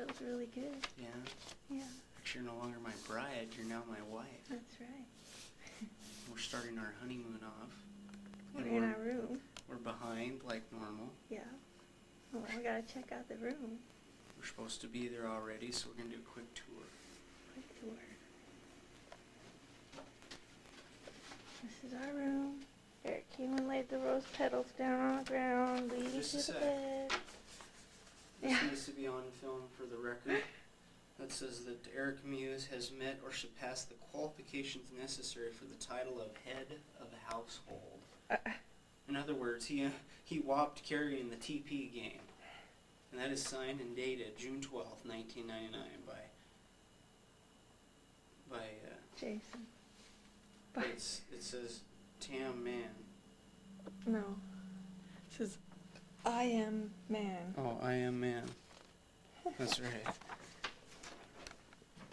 feels really good. Yeah? Yeah. You're no longer my bride, you're now my wife. That's right. We're starting our honeymoon off. We're in our room. We're behind like normal. Yeah. Well, we gotta check out the room. We're supposed to be there already, so we're gonna do a quick tour. Quick tour. This is our room. Aric came and laid the rose petals down on the ground, leading Just a to the sec. bed. This needs to be on film for the record. That says that Aric Muse has met or surpassed the qualifications necessary for the title of head of a household. In other words, he whopped Kari in the TP game. And that is signed and dated June 12th, 1999 by Jason. but it says Tam Man. No. It says, I am man. Oh, I am man. That's right.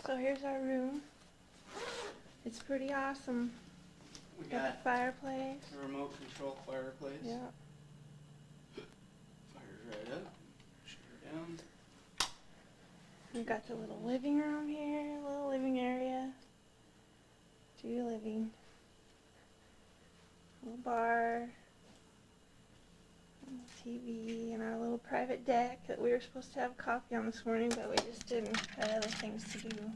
So here's our room. It's pretty awesome. We Got got the fireplace. a remote control fireplace. Yeah. Fires right up. Shut her down. We got the little living room here, little living area. Do your living. Little bar. And the TV and our little private deck that we were supposed to have coffee on this morning, but we just didn't. Had other things to do.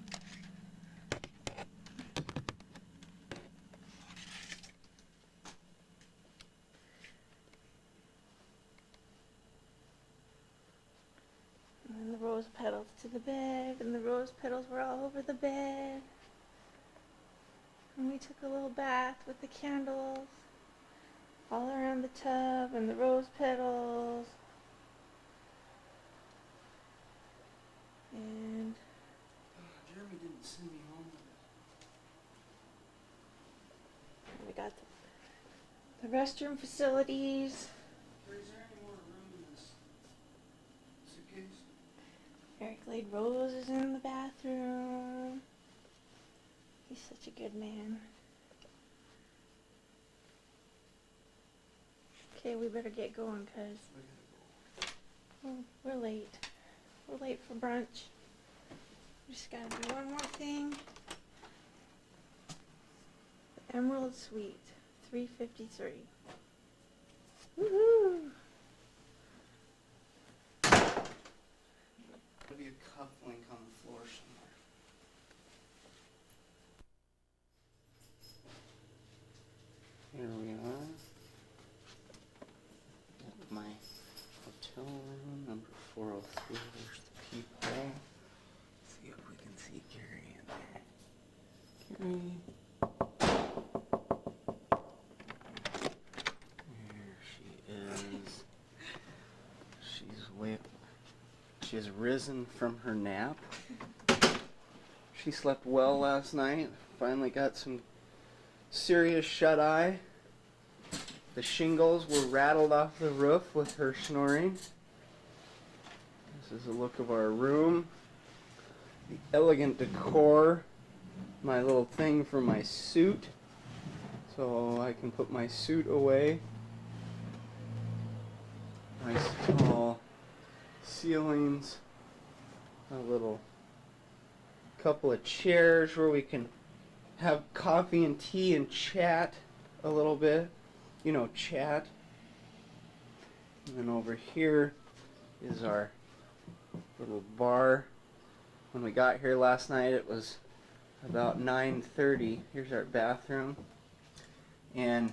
And then the rose petals to the bed, and the rose petals were all over the bed. And we took a little bath with the candles all around the tub and the rose petals. And Jeremy didn't send me home. we got the restroom facilities. Is there any more room in this suitcase? Aric laid roses in the bathroom. He's such a good man. Okay, we better get going because we're late. We're late for brunch. We just gotta do one more thing. The Emerald Suite, $353. Woohoo! There'll be a cup link on the floor somewhere. Here we are. At my hotel room, number 403. There's the peephole. See if we can see Kari in there. Kari. There she is. She has risen from her nap. She slept well last night. Finally got some serious shut-eye. The shingles were rattled off the roof with her snoring. This is a look of our room. The elegant decor. My little thing for my suit. So I can put my suit away. Nice tall ceilings. A little couple of chairs where we can have coffee and tea and chat a little bit. You know, chat. And then over here is our little bar. When we got here last night, it was about 9:30. Here's our bathroom. And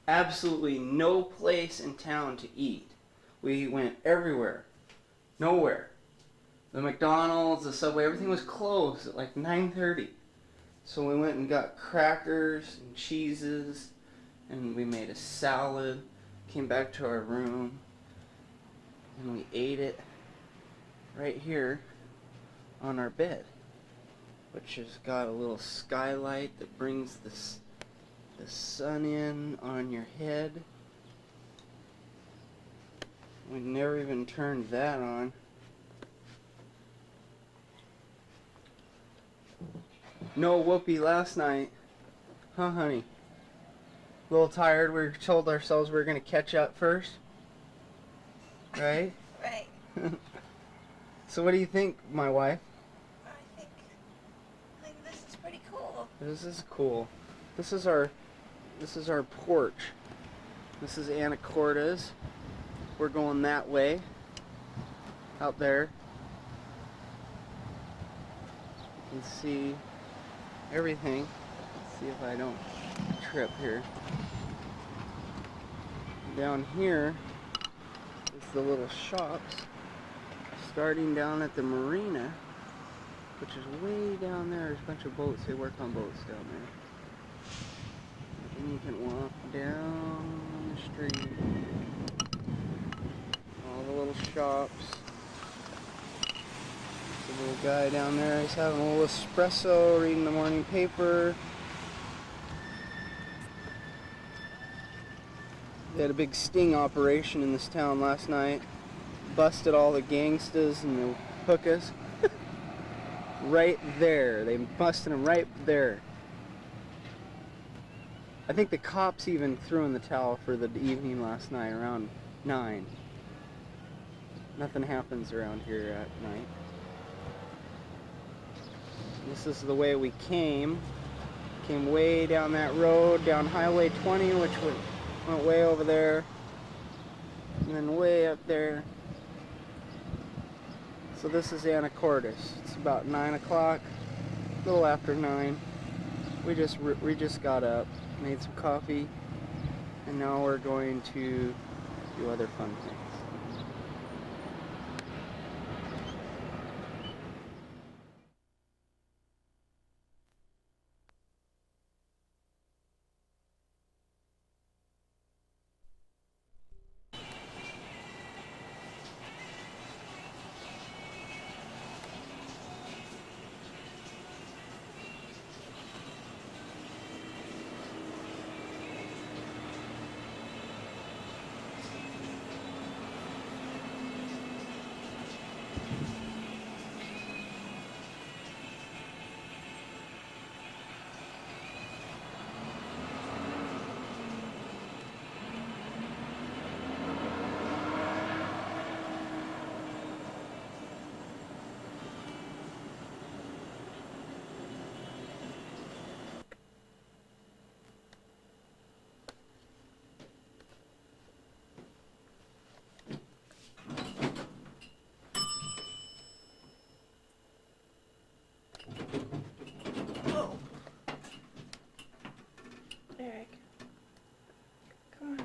absolutely no place in town to eat. We went everywhere. Nowhere. The McDonald's, the Subway, everything was closed at like 9:30. So we went and got crackers and cheeses, and we made a salad, came back to our room, and we ate it right here on our bed, which has got a little skylight that brings the sun in on your head. We never even turned that on. No whoopee last night. Huh, honey? A little tired. We told ourselves we were going to catch up first. Right? Right. So what do you think, my wife? I think this is pretty cool. This is cool. This is our porch. This is Anacortes. We're going that way. Out there. You can see everything. Let's see if I don't trip here. Down here is the little shops. Starting down at the marina, which is way down there. There's a bunch of boats. They work on boats down there. And you can walk down the street. All the little shops. There's a little guy down there. He's having a little espresso, reading the morning paper. They had a big sting operation in this town last night. Busted all the gangstas and the hookahs. Right there. They busted them right there. I think the cops even threw in the towel for the evening last night around 9. Nothing happens around here at night. This is the way we came. Came way down that road, down Highway 20, which went way over there. And then way up there. So this is Anacortes. It's about 9 o'clock, a little after 9. We just got up, made some coffee, and now we're going to do other fun things. Aric, come on.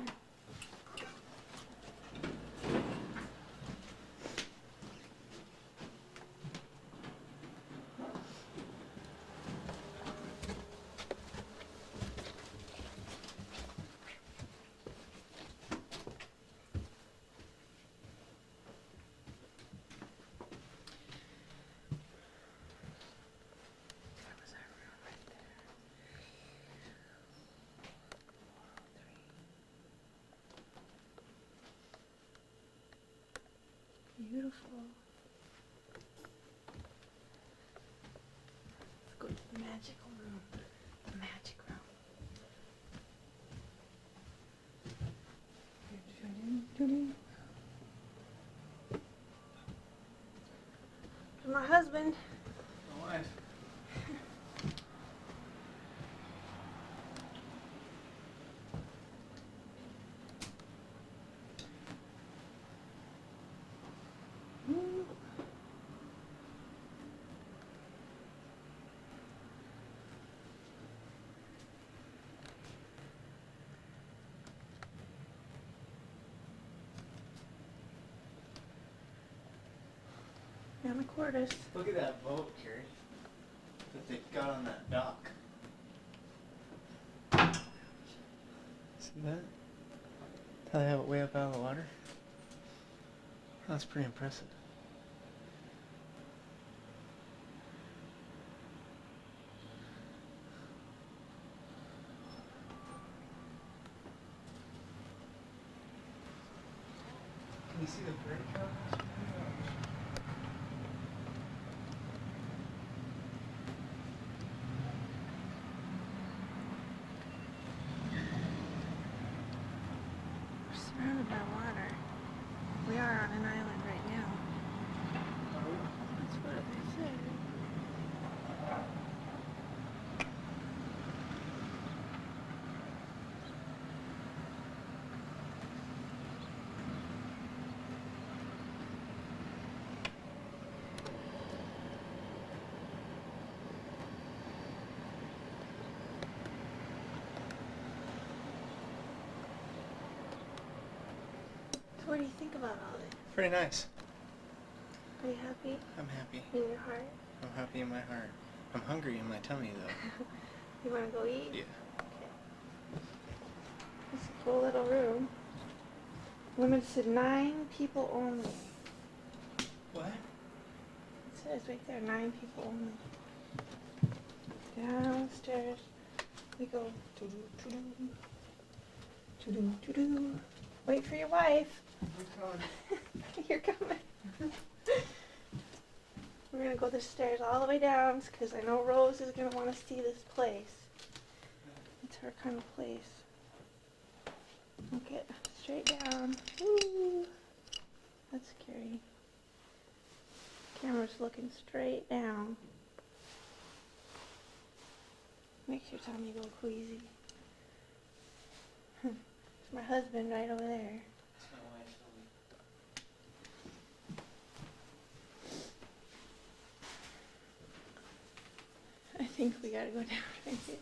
Beautiful. Let's go to the magical room. The magic room. My husband. My wife. Anacortes. Look at that boat, Kari, that they got on that dock. See that? How they have it way up out of the water? That's pretty impressive. Can you see the break on this? We're surrounded by water. We are on an island right now. Are we? What do you think about all this? Pretty nice. Are you happy? I'm happy. In your heart? I'm happy in my heart. I'm hungry in my tummy, though. You want to go eat? Yeah. Okay. It's a cool little room. Limited to 9 people only. What? It says right there, 9 people only. Downstairs we go. Wait for your wife. You're coming. We're going to go the stairs all the way down because I know Rose is going to want to see this place. It's her kind of place. Okay, straight down. Woo. That's scary. Camera's looking straight down. Makes your tummy go queasy. There's my husband right over there. That's my wife, I think we gotta go down right here.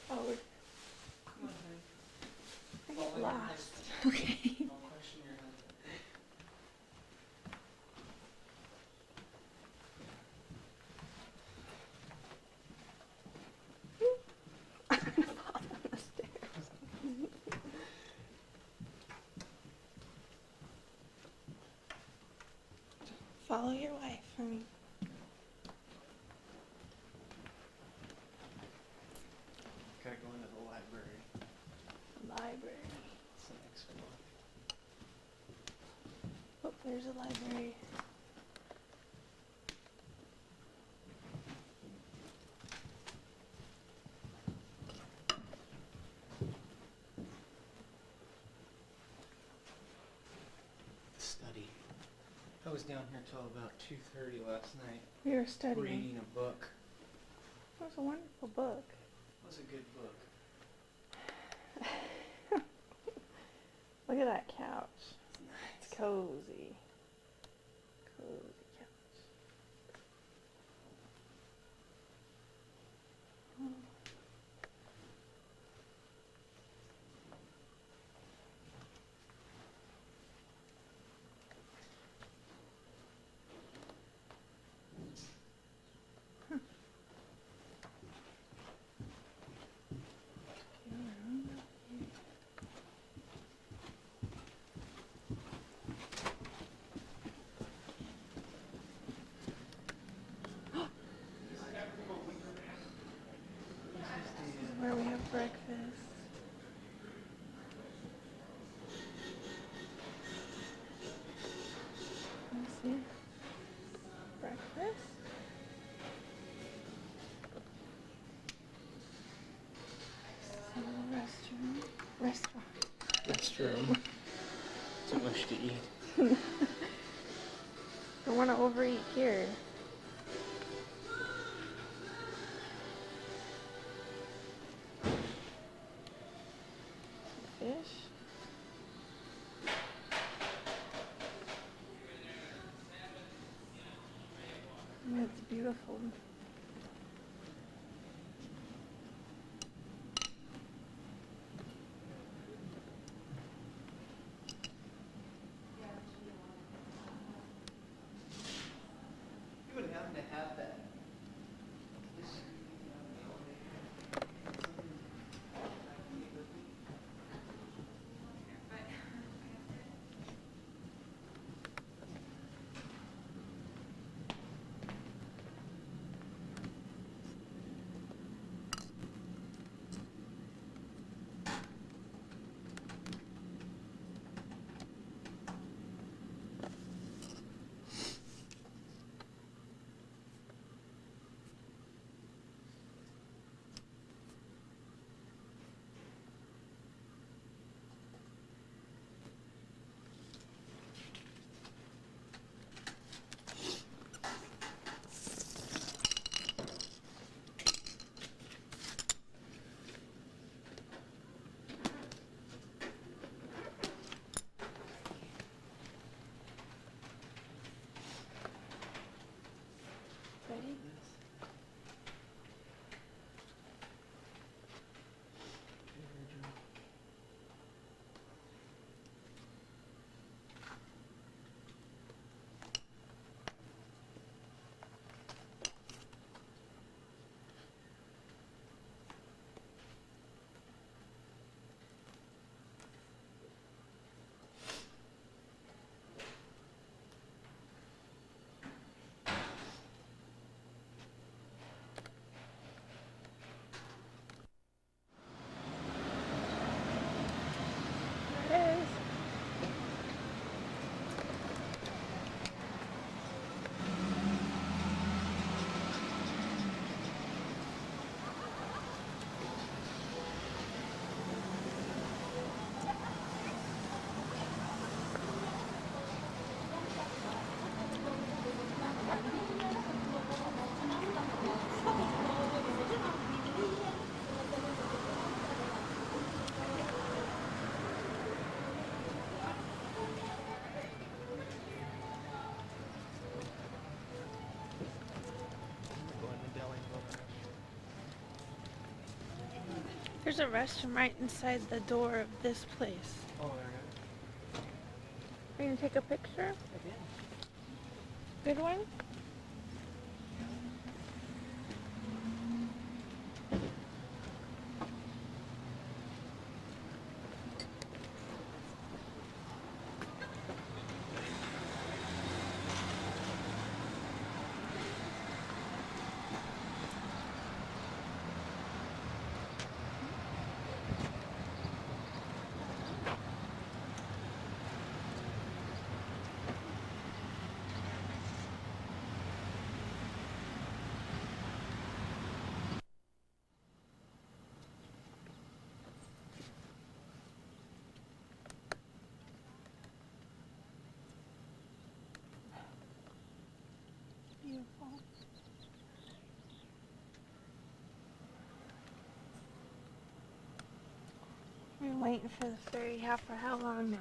Forward. Come on, honey. I Follow get your lost. husband. Okay. Don't question your husband. I'm gonna fall down the stairs. Follow your wife, honey. Gotta go into the library. Library. It's the next floor. Oh, there's a library. The study. I was down here till about 2:30 last night, We were studying. reading a book. It was a wonderful book. It was a good book. Look at that couch. Nice. It's cozy. Cozy couch. Oh. Where we have breakfast. Let's see. Breakfast. So restaurant. Restroom. Too much to eat. Don't want to overeat here. Fish. It's beautiful. You would happen to have that. There's a restroom right inside the door of this place. Oh, Are you gonna take a picture? again. Good one? Beautiful. We've been waiting for the ferry for how long now?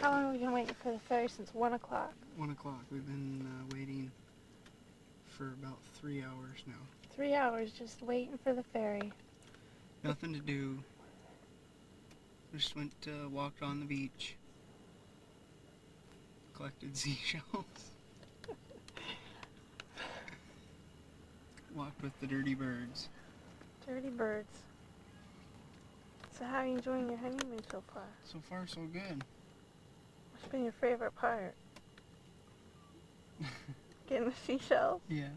How long have we been waiting for the ferry? Since 1 o'clock. 1 o'clock. We've been waiting for about 3 hours now. 3 hours just waiting for the ferry. Nothing to do. Just went walked on the beach. Collected seashells. Walked with the dirty birds. Dirty birds. So how are you enjoying your honeymoon so far? So far, so good. What's been your favorite part? Getting the seashells? Yes.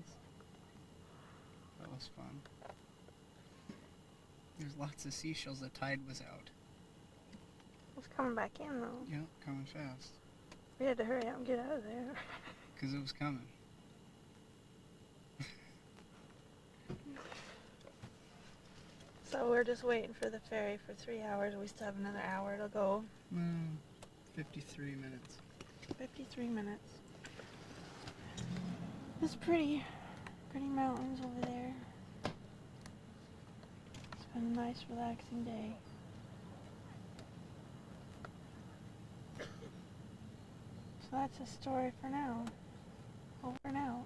That was fun. There's lots of seashells. The tide was out. It's coming back in though. Yeah, coming fast. We had to hurry up and get out of there. Because it was coming. So we're just waiting for the ferry for 3 hours. We still have another hour to go. 53 minutes. 53 minutes. It's pretty mountains over there. It's been a nice, relaxing day. So that's the story for now. Over and out.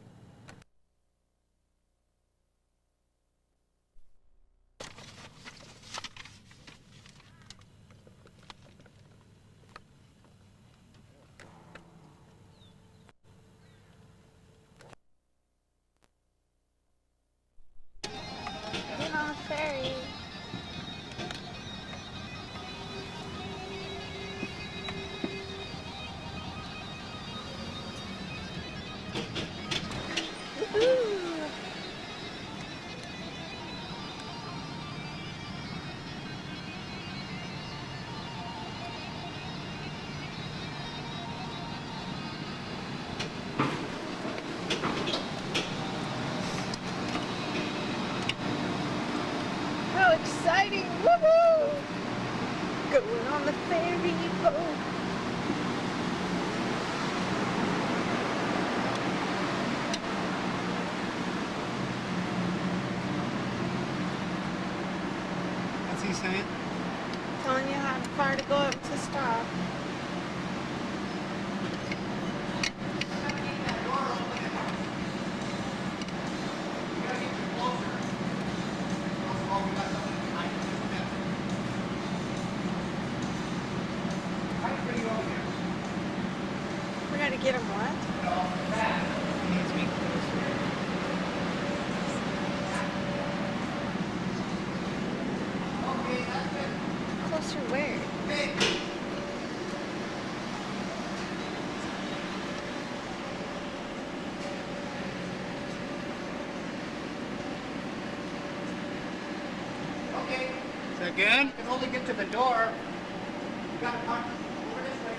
Get on the ferry. Woohoo! How exciting! Woohoo! Going on the ferry boat. What's he saying? Telling you how far to go up to stop. We gotta get him what? Closer where? Is that good? You can only get to the door. You gotta park over this way.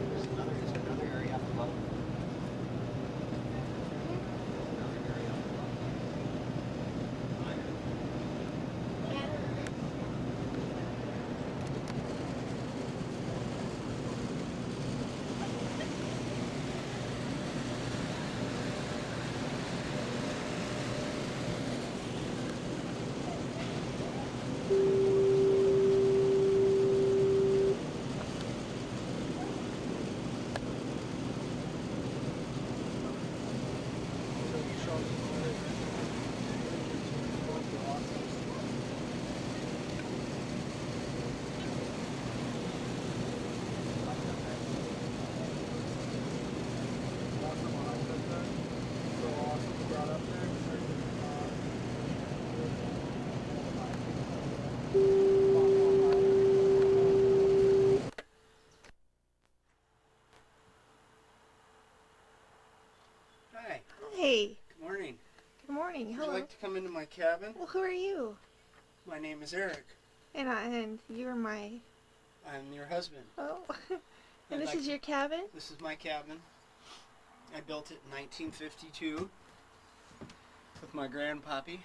There's another area up above. Another area up above. come into my cabin. Well, who are you? My name is Aric. And you're my... I'm your husband. Oh. And I'd this like is to- your cabin? This is my cabin. I built it in 1952 with my grandpappy.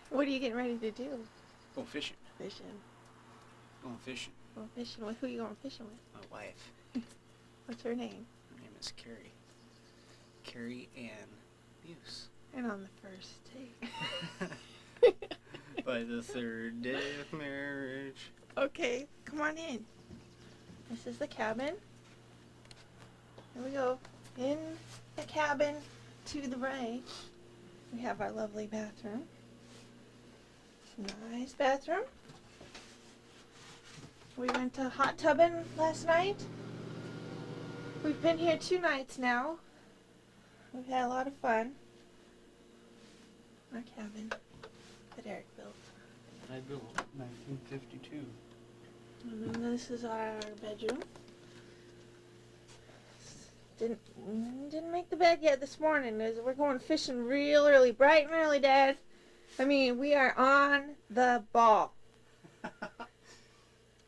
What are you getting ready to do? Go fishing. Fishing. Going fishing. Going fishing with who you going fishing with? My wife. What's her name? Her name is Kari. Kari Ann Muse. And on the first date. By the third day of marriage. Okay, come on in. This is the cabin. Here we go. In the cabin to the right, we have our lovely bathroom. Nice bathroom. We went to hot tubbing last night. We've been here 2 nights now. We've had a lot of fun. Our cabin that Aric built. I built 1952. And then this is our bedroom. Didn't make the bed yet this morning. We're going fishing real early, bright and early, Dad. I mean, we are on the ball.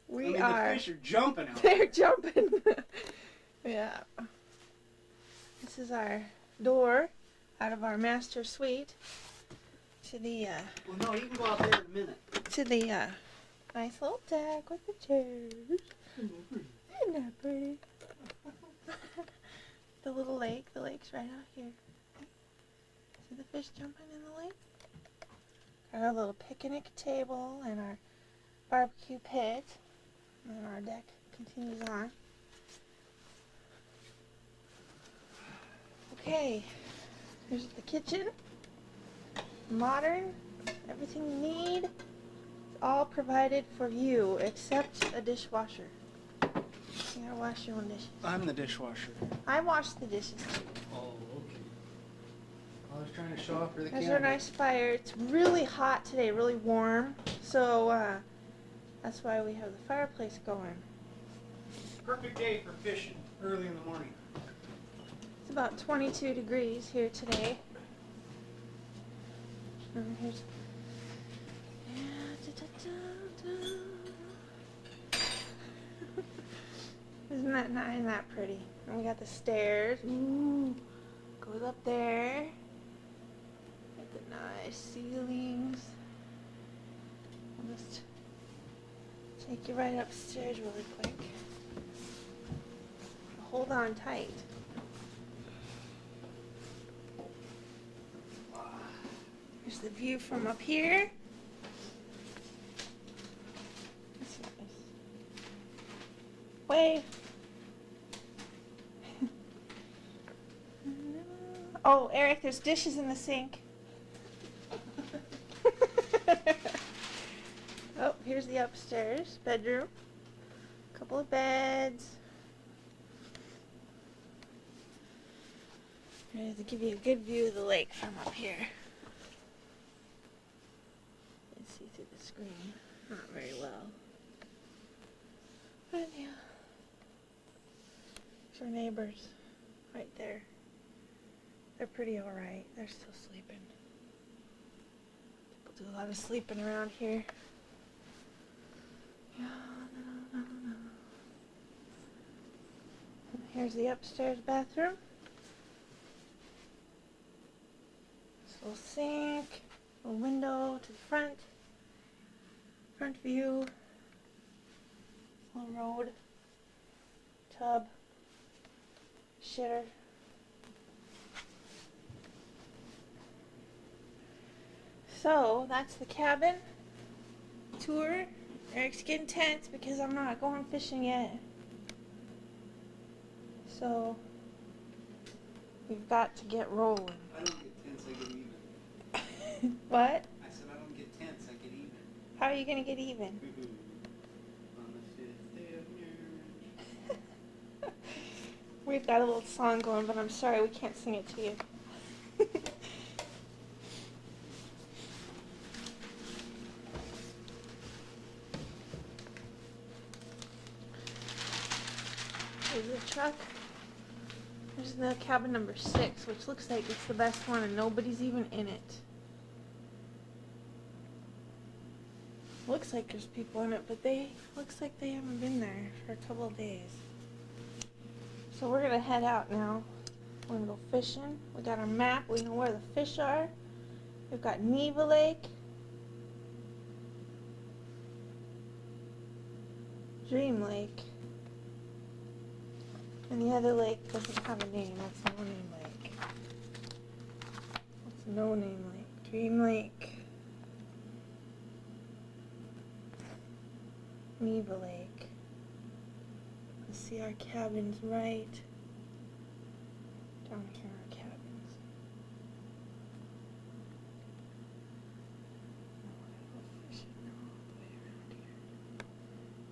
We are. The fish are jumping out. They're jumping. Yeah. This is our door out of our master suite to the Well, no, you can go out there in a minute. nice little deck with the chairs. Isn't that pretty? The little lake. The lake's right out here. See the fish jumping in the lake? Got our little picnic table and our barbecue pit. And our deck continues on. Okay, here's the kitchen. Modern, everything you need. It's all provided for you except a dishwasher. You gotta wash your own dishes. I'm the dishwasher. I wash the dishes too. Oh, okay. I was trying to show off for the There's camera. our nice fire. It's really hot today, really warm. So that's why we have the fireplace going. Perfect day for fishing, early in the morning. It's about 22 degrees here today. And here's... Isn't that nice? Isn't that pretty? And we got the stairs. Ooh, goes up there. Got the nice ceilings. I'll just take you right upstairs really quick. Hold on tight. Here's the view from up here. That's nice. Wave. Oh, Aric, there's dishes in the sink. Oh, here's the upstairs bedroom. Couple of beds. Ready to give you a good view of the lake from up here. You can see through the screen. Not very well. But yeah. There's our neighbors right there. They're pretty alright. They're still sleeping. People do a lot of sleeping around here. Yeah, no. And here's the upstairs bathroom. Little sink, little window to the front view, little road, tub, shitter. So that's the cabin tour. Eric's getting tense because I'm not going fishing yet. So we've got to get rolling. I don't get tense, I get even. What? I said I don't get tense, I get even. How are you going to get even? On the 5th day of marriage. We've got a little song going, but I'm sorry we can't sing it to you. There's the truck. There's using the cabin number 6, which looks like it's the best one and nobody's even in it. Looks like there's people in it, but looks like they haven't been there for a couple of days. So we're gonna head out now. We're gonna go fishing. We got our map, we know where the fish are. We've got Neva Lake, Dream Lake, and the other lake doesn't have a name. That's No Name Lake. That's No Name Lake. Dream Lake, Neva Lake. Let's see, our cabin's right down here. Our cabins.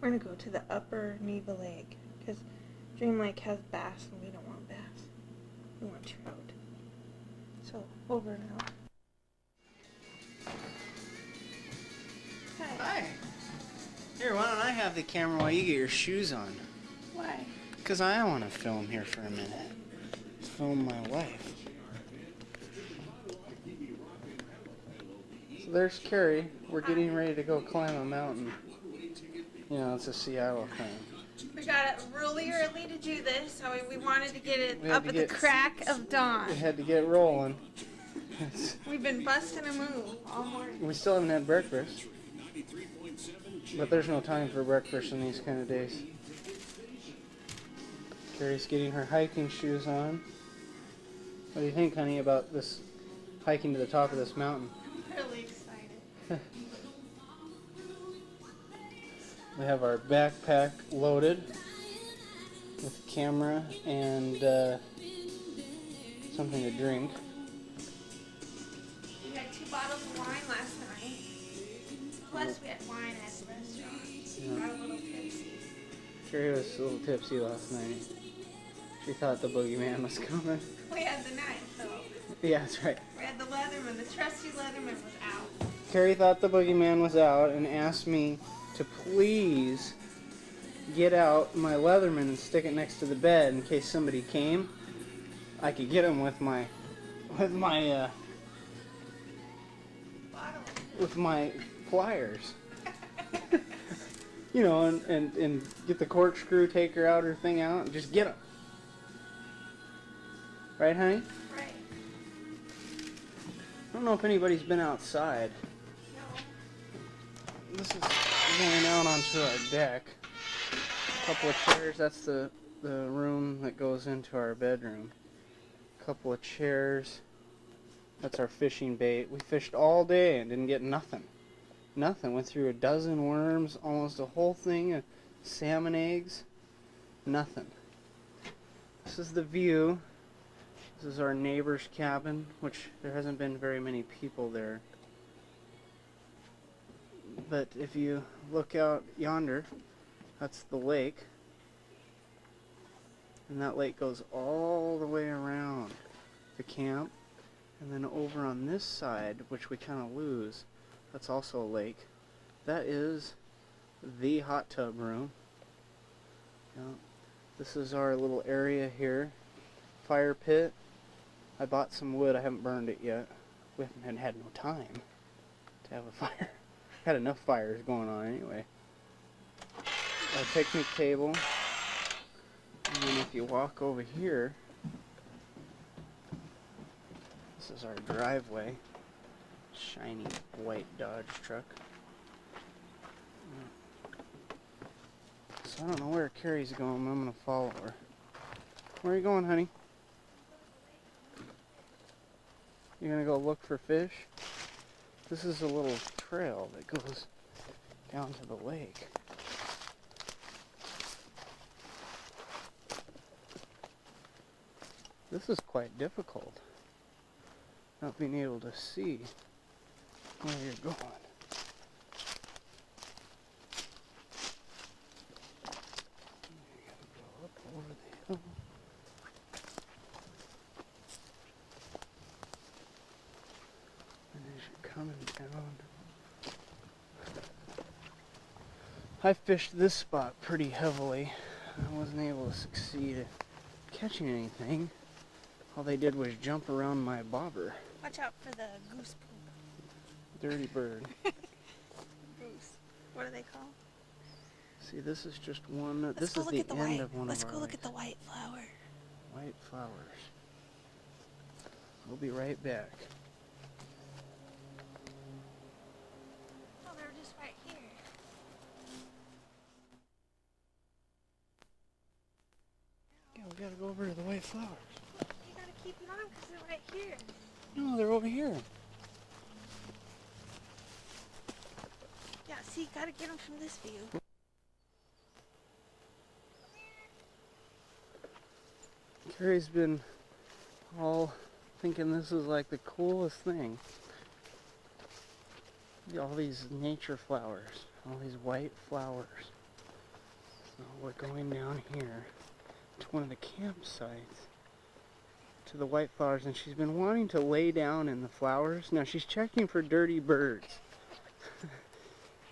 We're gonna go to the upper Neva Lake because Dream Lake has bass and we don't want bass. We want trout. So over now. Hi. Hi. Here, why don't I have the camera while you get your shoes on? Why? Because I want to film here for a minute. Film my wife. So there's Kari. We're getting ready to go climb a mountain. You know, it's a Seattle thing. We got up really early to do this, so we wanted to get it We had up to at get- the crack of dawn. We had to get rolling. We've been busting a move all morning. We still haven't had breakfast. But there's no time for breakfast in these kind of days. Kari's getting her hiking shoes on. What do you think, honey, about this hiking to the top of this mountain? I'm really excited. We have our backpack loaded with camera and something to drink. We had 2 bottles of wine last night. Plus we had wine at the restaurant. So we got a little tipsy. Kari was a little tipsy last night. She thought the boogeyman was coming. We had the knife though. Yeah, that's right. We had the Leatherman. The trusty Leatherman was out. Kari thought the boogeyman was out and asked me to please get out my Leatherman and stick it next to the bed in case somebody came. I could get him with my pliers. You know, and get the corkscrew taker out or thing out and just get him. Right, honey? Right. I don't know if anybody's been outside. No. This is going out onto our deck. A couple of chairs, that's the room that goes into our bedroom. A couple of chairs, that's our fishing bait. We fished all day and didn't get nothing. Nothing. Went through a dozen worms, almost a whole thing of salmon eggs. Nothing. This is the view. This is our neighbor's cabin, which there hasn't been very many people there. But if you look out yonder, that's the lake. And that lake goes all the way around the camp. And then over on this side, which we kind of lose, that's also a lake. That is the hot tub room. Yeah. This is our little area here. Fire pit. I bought some wood. I haven't burned it yet. We haven't had no time to have a fire. Had enough fires going on anyway. Our picnic table. And then if you walk over here, this is our driveway. Shiny white Dodge truck. So I don't know where Kari's going, but I'm going to follow her. Where are you going, honey? You're going to go look for fish? This is a little trail that goes down to the lake. This is quite difficult, not being able to see where you're going. You gotta go up over the hill. And as you're coming down, I fished this spot pretty heavily. I wasn't able to succeed at catching anything. All they did was jump around my bobber. Watch out for the goose poop. Dirty bird. Goose. What are they called? See, this is just one. Let's This go is look the at the end white. of one Let's of our go look at lights. the white flower. White flowers. We'll be right back. Oh, they're just right here. Yeah, we gotta go over to the white flowers. You gotta keep them on because they're right here. No, they're over here. Yeah, see, you gotta get them from this view. Kari's been all thinking this is like the coolest thing. All these nature flowers, all these white flowers. So we're going down here to one of the campsites to the white flowers, and she's been wanting to lay down in the flowers. Now she's checking for dirty birds.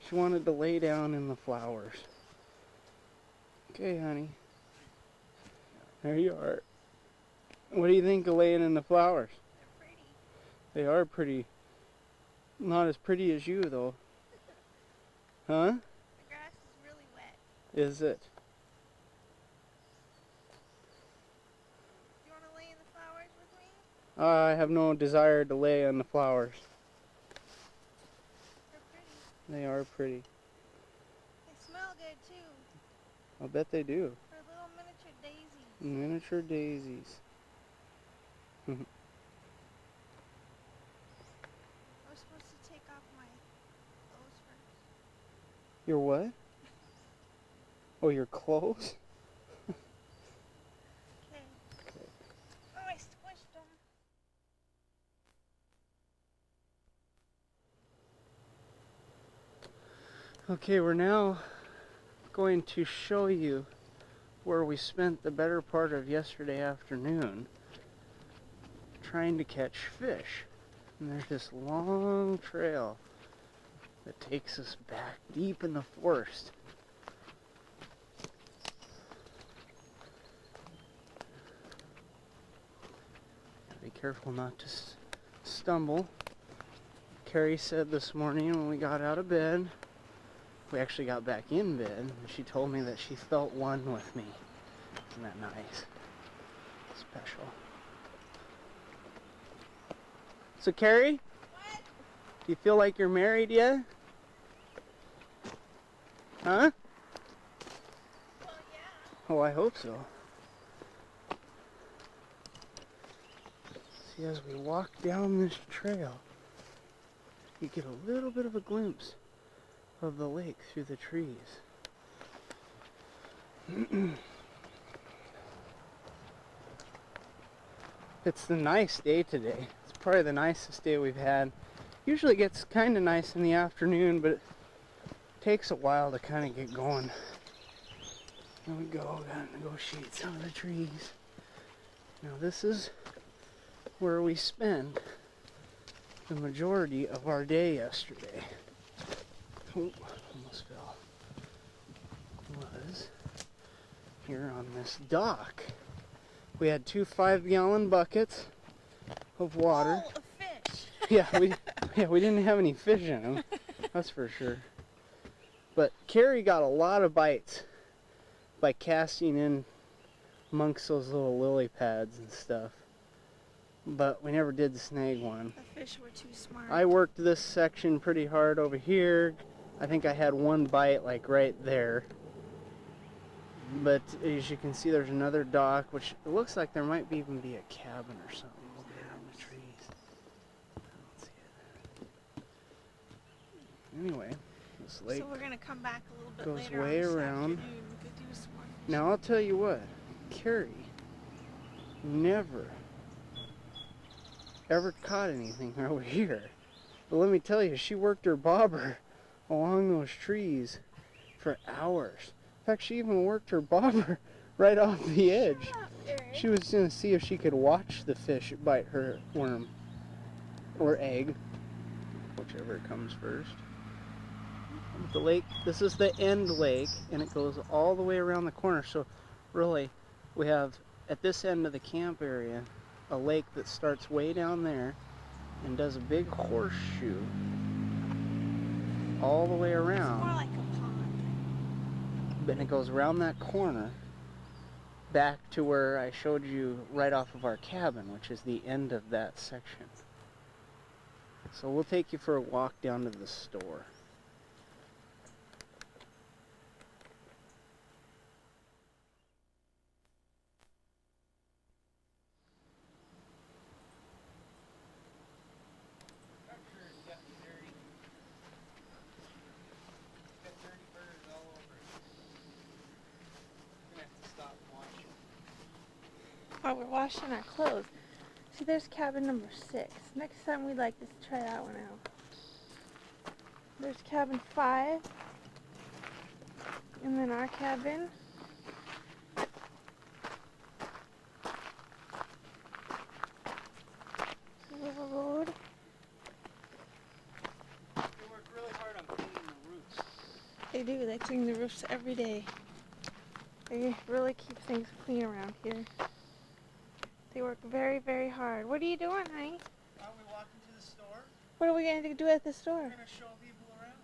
She wanted to lay down in the flowers. Okay, honey. There you are. What do you think of laying in the flowers? They're pretty. They are pretty. Not as pretty as you, though. Huh? The grass is really wet. Is it? You wanna lay in the flowers with me? I have no desire to lay on the flowers. They're pretty. They are pretty. They smell good too. I'll bet they do. They're little miniature daisies. Miniature daisies. I was supposed to take off my clothes first. Your what? Oh, your clothes? Okay. Oh, I squished them. Okay, we're now going to show you where we spent the better part of yesterday afternoon trying to catch fish. And there's this long trail that takes us back deep in the forest. Be careful not to stumble. Kari said this morning when we got out of bed, we actually got back in bed, and she told me that she felt one with me. Isn't that nice? Special. So Kari, What? do you feel like you're married yet? Huh? Well, yeah. Oh, I hope so. See, as we walk down this trail, you get a little bit of a glimpse of the lake through the trees. It's a nice day today. It's probably the nicest day we've had. Usually it gets kind of nice in the afternoon, but it takes a while to kind of get going. There we go, gotta negotiate some of the trees. Now this is where we spent the majority of our day yesterday. Oh, almost fell. Was here on this dock. We had 2 5-gallon buckets of water. Full of fish. Yeah, we didn't have any fish in them. That's for sure. But Kari got a lot of bites by casting in amongst those little lily pads and stuff. But we never did snag one. The fish were too smart. I worked this section pretty hard over here. I think I had one bite like right there. But as you can see, there's another dock, which it looks like there might even be a cabin or something over there in the trees. I don't see it. Anyway, this lake So we're gonna come back a little bit goes later way on this around. afternoon. We could do some more. Now I'll tell you what, Kari never ever caught anything over here. But let me tell you, she worked her bobber along those trees for hours. In fact, she even worked her bobber right off the edge. Shut up, Aric. She was going to see if she could watch the fish bite her worm or egg, whichever comes first. The lake, this is the end lake, and it goes all the way around the corner. So really, we have at this end of the camp area a lake that starts way down there and does a big horseshoe all the way It's around. more like a pond. But it goes around that corner back to where I showed you right off of our cabin, which is the end of that section. So we'll take you for a walk down to the store. While we're washing our clothes. See, there's cabin number 6. Next time we'd like to try that one out. There's cabin 5. And then our cabin. River Road. They work really hard on cleaning the roofs. They do. They clean the roofs every day. They really keep things clean around here. They work very, very hard. What are you doing, honey? Aren't we walking to the store? What are we going to do at the store? We're going to show people around.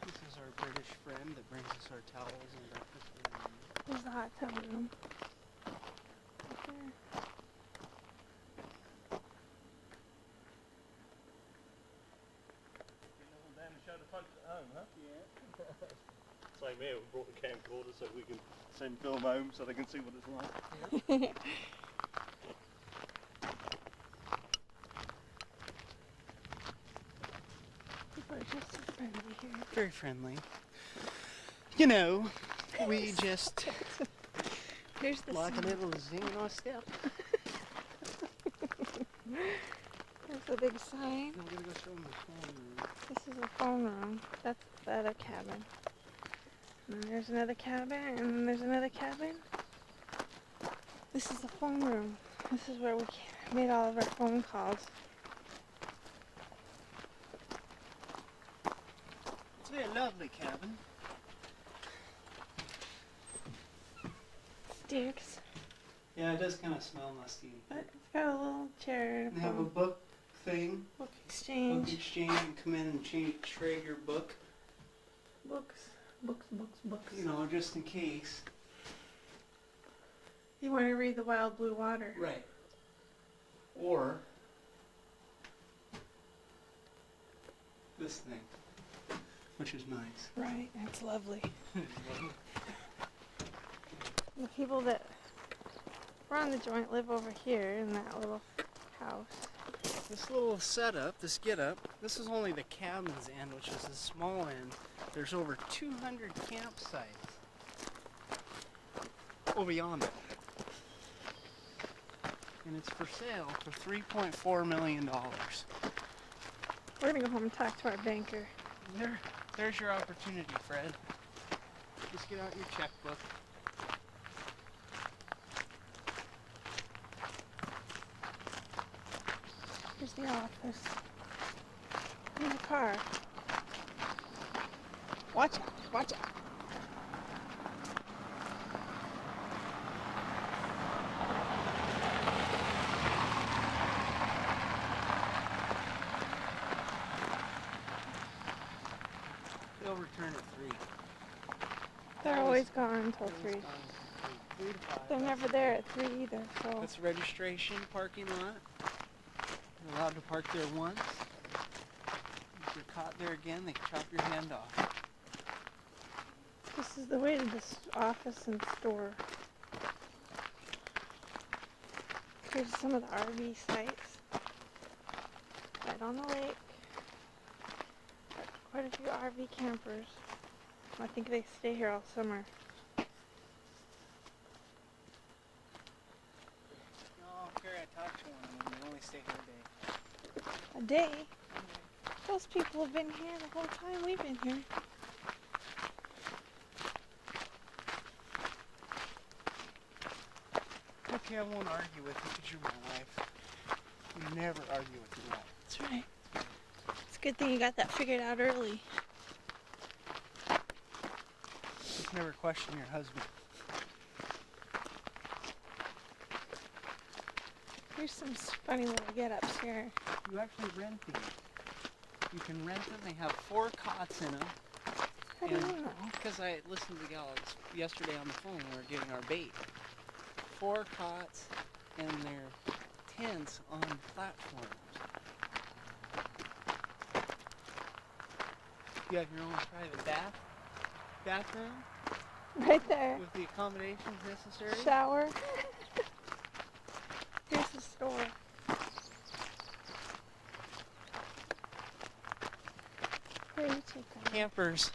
This is our British friend that brings us our towels and breakfast. There's the hot tub room. Right there. It's like me, we brought the camcorder so we can send film home so they can see what it's like. People are just so friendly here. Very friendly. You know, we just Here's the like a sun. little zing on a step. There's a big sign. We're going to go show them the phone room. This is a phone room. That's the other cabin. And then there's another cabin, and then there's another cabin. This is the phone room. This is where we made all of our phone calls. It's a very lovely cabin. Stinks, Yeah, it does kind of smell musty. but it's got a little chair and They a have a phone book thing, book book exchange. exchange, and come in and trade your book, Books. you know, just in case. You want to read The Wild Blue Water. Right. Or this thing, which is nice. Right, it's lovely. The people that run the joint live over here in that little house. This little setup, this get-up, this is only the cabin's end, which is the small end. There's over 200 campsites over yonder. And it's for sale for $3.4 million. We're gonna go home and talk to our banker. There's your opportunity, Fred. Just get out your checkbook. Here's the office. Here's the car. Watch out, watch out. They'll return at 3. They're always gone until 3. 3 to 5. They're never there at 3 either, so. That's registration parking lot. You're allowed to park there once. If you're caught there again, they can chop your hand off. This is the way to this office and store. Here's some of the RV sites. Right on the lake. Quite a few RV campers. I think they stay here all summer. No, Kari, I talked to one of them. They only stay here a day. A day? Those people have been here the whole time we've been here. Okay, I won't argue with you because you're my wife. You never argue with your wife. That's right. It's Good thing you got that figured out early. Just never question your husband. Here's some funny little get-ups here. You actually rent these. You can rent them. They have 4 cots in them. How do you know? Because I listened to the gal yesterday on the phone when we were getting our bait. 4 cots and they're tents on platforms. You have your own private bathroom Right there. with the accommodations necessary. Shower. Here's the store. Here, you take that.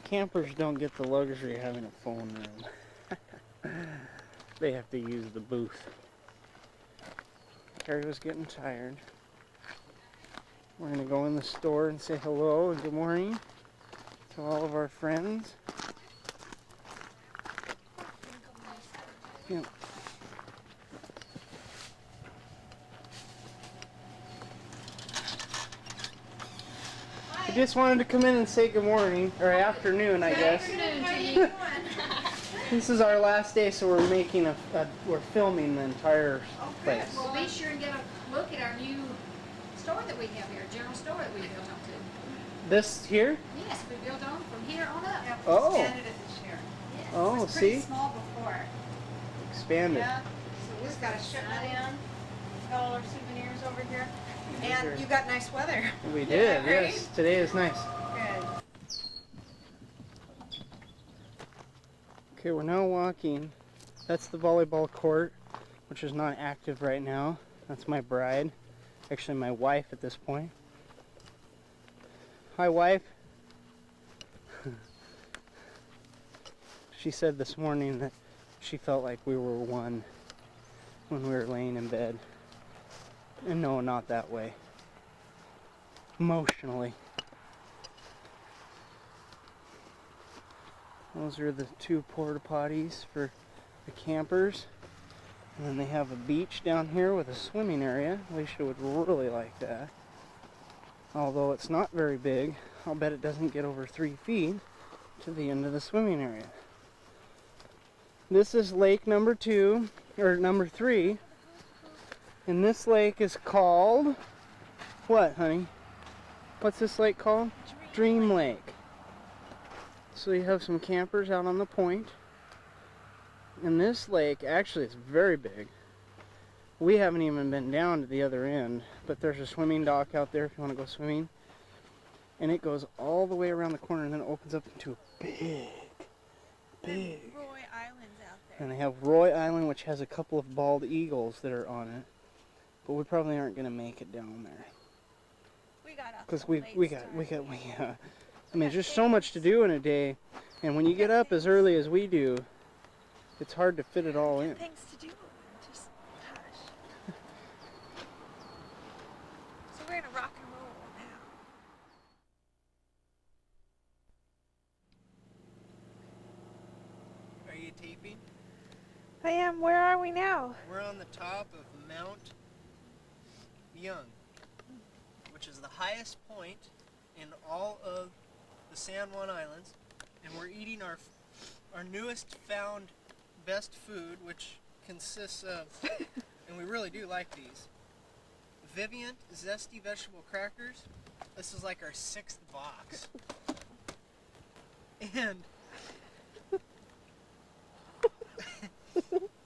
Campers don't get the luxury of having a phone room. They have to use the booth. Kari was getting tired. We're going to go in the store and say hello and good morning to all of our friends. Yeah. I just wanted to come in and say good morning, or afternoon, I guess. This is our last day, so we're making we're filming the entire place. Well, be sure and get a look at our new store that we have here, general store that we built on to. This here? Yes, we built on from here on up. Yeah, we Oh. expanded it this year. Yes. Oh, It was pretty see? small before. Expanded. Yeah. So we've got a shipment in. Got all our souvenirs over here. And you got nice weather. We did, Yeah, right? yes. Today is nice. Good. Okay, we're now walking. That's the volleyball court, which is not active right now. That's my bride. Actually, my wife at this point. Hi, wife. She said this morning that she felt like we were one when we were laying in bed. And no, not that way. Emotionally. Those are the 2 porta potties for the campers. And then they have a beach down here with a swimming area. Alicia would really like that. Although it's not very big, I'll bet it doesn't get over 3 feet to the end of the swimming area. This is lake number 2, or number 3. And this lake is called, what, honey? What's this lake called? Dream Lake. So you have some campers out on the point. And this lake actually is very big. We haven't even been down to the other end, but there's a swimming dock out there if you want to go swimming. And it goes all the way around the corner and then it opens up into a big. Roy Island's out there. And they have Roy Island, which has a couple of bald eagles that are on it. But we probably aren't going to make it down there. We got up. Because we got, I mean, there's just so much to do in a day. And when you get up as early as we do, it's hard to fit it all in. Things to do. Just hush. So we're gonna rock and roll now. Are you taping? I am. Where are we now? We're on the top of Mount Young, which is the highest point in all of the San Juan Islands, and we're eating our newest found best food, which consists of, and we really do like these, Vivient zesty vegetable crackers. This is like our 6th box, and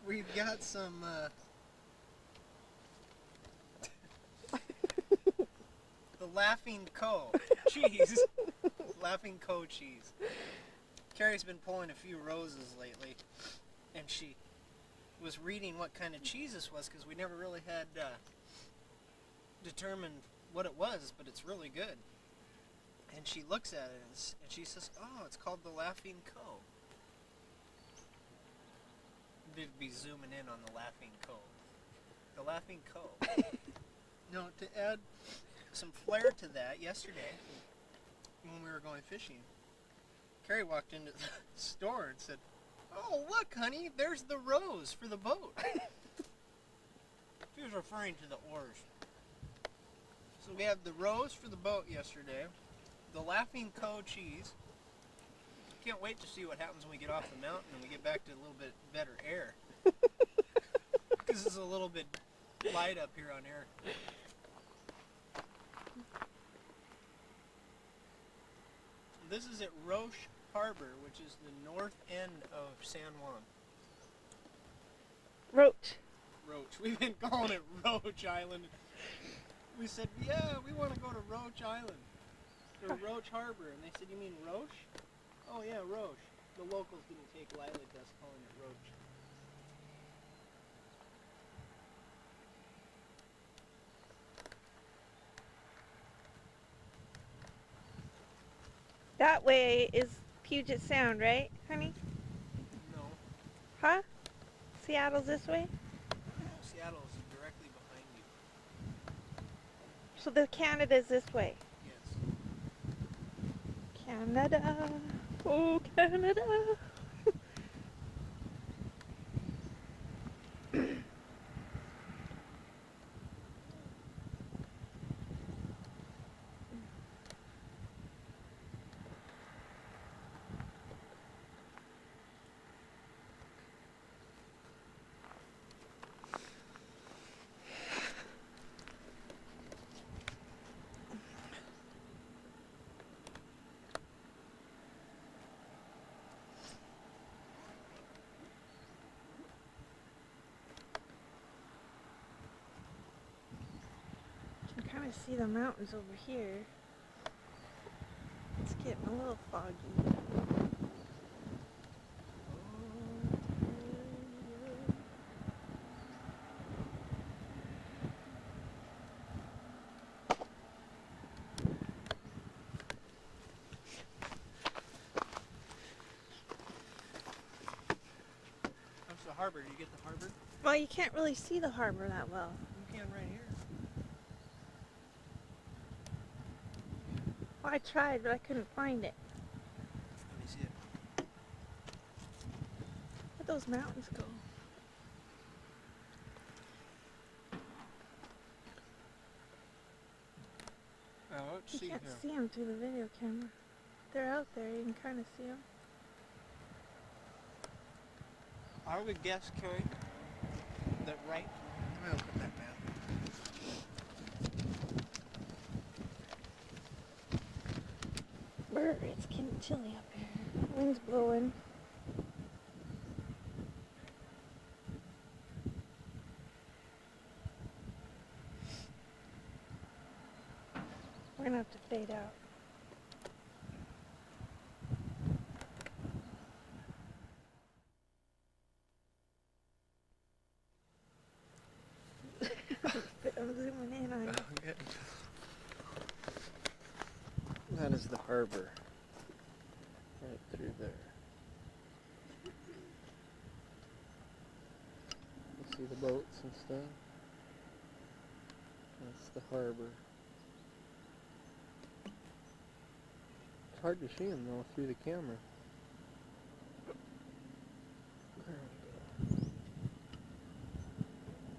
we've got some the Laughing Co. cheese. Laughing Co. cheese. Kari's been pulling a few roses lately, and she was reading what kind of cheese this was because we never really had determined what it was, but it's really good. And she looks at it and she says, "Oh, it's called the Laughing Co." They'd be zooming in on the Laughing Co. The Laughing Co. No, to add some flair to that, yesterday when we were going fishing, Kari walked into the store and said, "Oh, look, honey, there's the rose for the boat." She was referring to the oars. So we had the rose for the boat yesterday, the Laughing Co cheese. Can't wait to see what happens when we get off the mountain and we get back to a little bit better air. Because it's a little bit light up here on air. This is at Roche Harbor, which is the north end of San Juan. Roach. Roach. We've been calling it Roach Island. We said, yeah, we want to go to Roach Island. Or Roach Harbor. And they said, you mean Roche? Oh yeah, Roche. The locals didn't take lightly to us calling it Roach. That way is Puget Sound, right, honey? No. Huh? Seattle's this way? Seattle is directly behind you. So the Canada's this way. Yes. Canada. Oh, Canada. You can kind of see the mountains over here. It's getting a little foggy. That's the harbor. Do you get the harbor? Well, you can't really see the harbor that well. You can right here. Well, I tried, but I couldn't find it. Let me see it. Where'd those mountains go? Oh, let's You see can't here. see them through the video camera. They're out there. You can kind of see them. I would guess, Kari, that right. Let me look at that map. Brr, it's getting chilly up here. Wind's blowing. We're gonna have to fade out. I'm zooming in on you. Okay. That is the harbor. Right through there. You see the boats and stuff? That's the harbor. It's hard to see them though through the camera. There we go.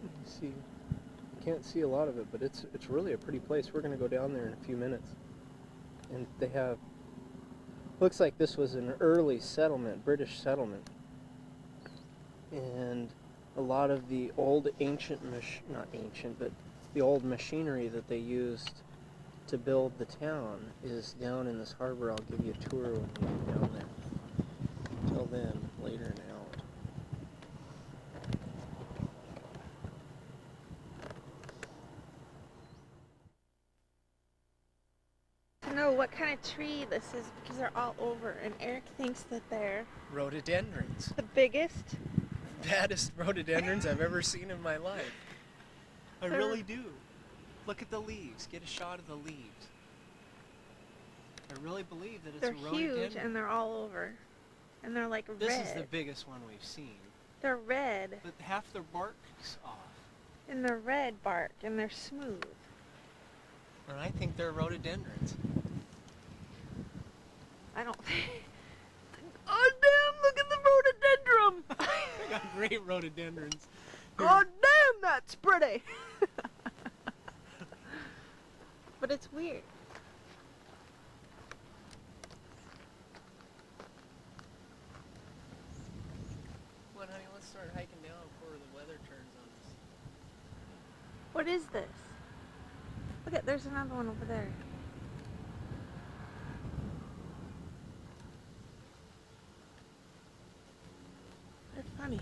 You see, you can't see a lot of it, but it's really a pretty place. We're going to go down there in a few minutes. And they have, looks like this was an early settlement, British settlement. And a lot of the old ancient, not ancient, but the old machinery that they used to build the town is down in this harbor. I'll give you a tour when we get down there. Until then, later and out. To know what kind of tree this is because they're all over, and Aric thinks that they're Rhododendrons. the biggest. Baddest rhododendrons I've ever seen in my life. I really do. Look at the leaves. Get a shot of the leaves. I really believe that it's They're a rhododendron. huge and they're all over, and they're like This red. is the biggest one we've seen. They're red, But half their bark's off. and they're red bark, and they're smooth. And I think they're rhododendrons. I don't. Oh damn! Look at the rhododendron. They got great rhododendrons. God damn, that's pretty. it's weird. Come on, honey, let's start hiking down before the weather turns on us. What is this? Look at, there's another one over there. They're funny.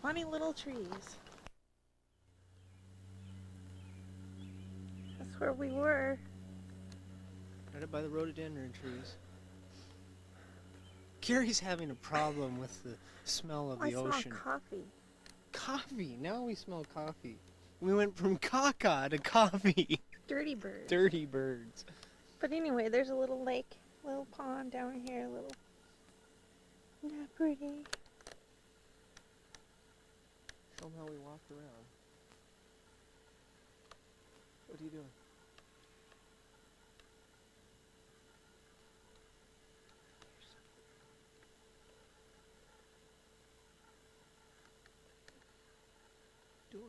Funny little trees. That's where we were. Right up by the rhododendron trees. Kari's having a problem with the smell of I the smell ocean. coffee. Coffee. Now we smell coffee. We went from caca to coffee. Dirty birds. Dirty birds. But anyway, there's a little lake, little pond down here, little. Isn't that pretty? Show them how we walked around. What are you doing? Doing?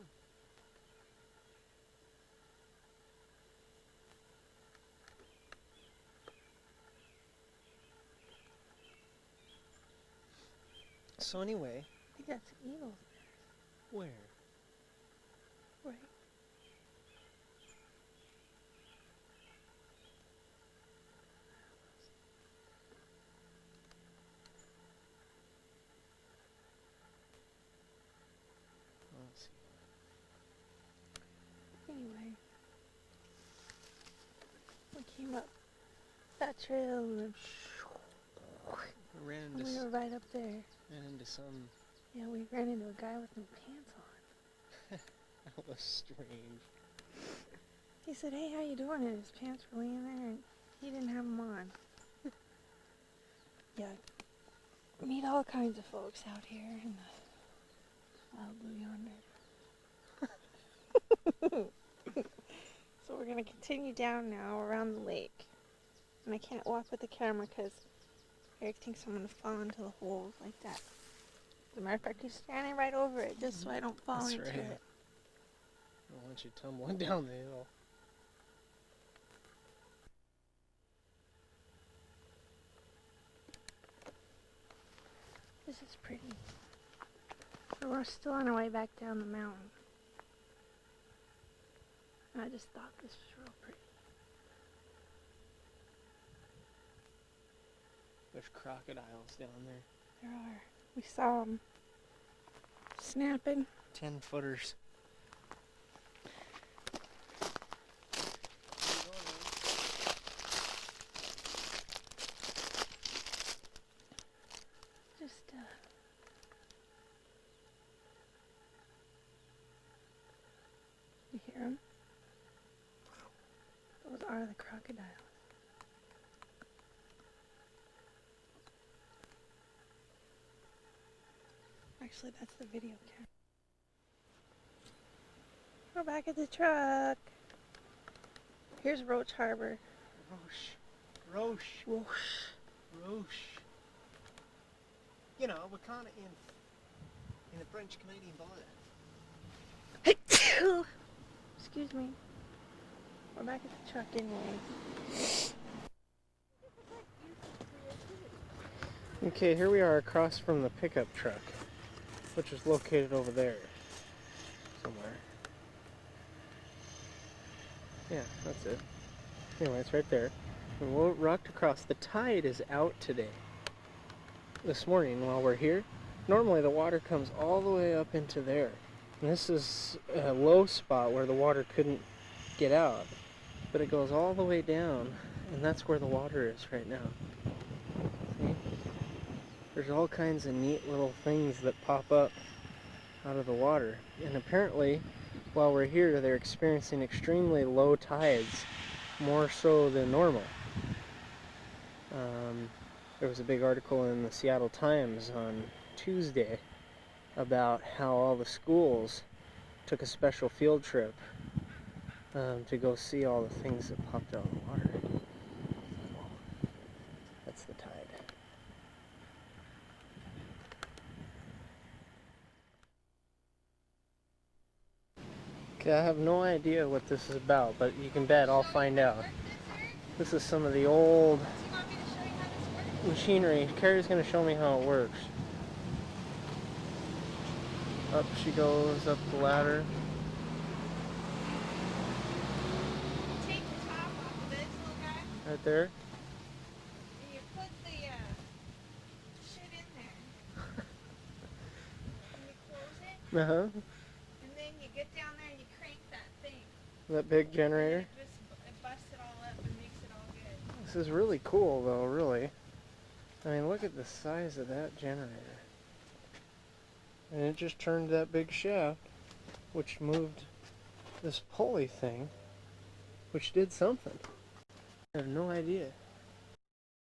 So anyway, I think that's eagles. where? Right. Let's see. Anyway, we came up that trail and We ran we into, were right up there. ran into some. Yeah, we ran into a guy with no pants on. That was strange. He said, "Hey, how you doing?" And his pants were laying there, and he didn't have them on. Yeah, meet all kinds of folks out here in the wild blue yonder. So we're gonna continue down now around the lake, and I can't walk with the camera because Aric thinks I'm gonna fall into the holes like that. As a matter of fact, he's standing right over it just so I don't fall That's into right. it. I don't want you tumbling down the hill. This is pretty. But we're still on our way back down the mountain. And I just thought this was real pretty. There's crocodiles down there. There are. We saw them snapping. 10-footers. Just, you hear them? Those are the crocodiles. Actually, that's the video camera. We're back at the truck. Here's Roach Harbor. Roche. Whoosh. Roche. You know, we're kind of in the French-Canadian border. Excuse me. We're back at the truck anyway. Okay, here we are across from the pickup truck, which is located over there somewhere. Yeah, that's it. Anyway, it's right there. And we rocked across. The tide is out today. This morning while we're here, normally the water comes all the way up into there. And this is a low spot where the water couldn't get out. But it goes all the way down, and that's where the water is right now. See? There's all kinds of neat little things that pop up out of the water. And apparently, while we're here, they're experiencing extremely low tides, more so than normal. There was a big article in the Seattle Times on Tuesday about how all the schools took a special field trip to go see all the things that popped out of the water. That's the tide. Okay, I have no idea what this is about, but you can bet I'll find out. This is some of the old machinery. Kari's going to show me how it works. Up she goes, up the ladder. Take the top off of this little guy, Right there. and you put the shit in there. And you close it, Uh-huh. and then you get down there and you crank that thing. That big And generator. it busts it all up and makes it all good. This is really cool though, really. I mean, look at the size of that generator. And it just turned that big shaft, which moved this pulley thing, which did something. I have no idea.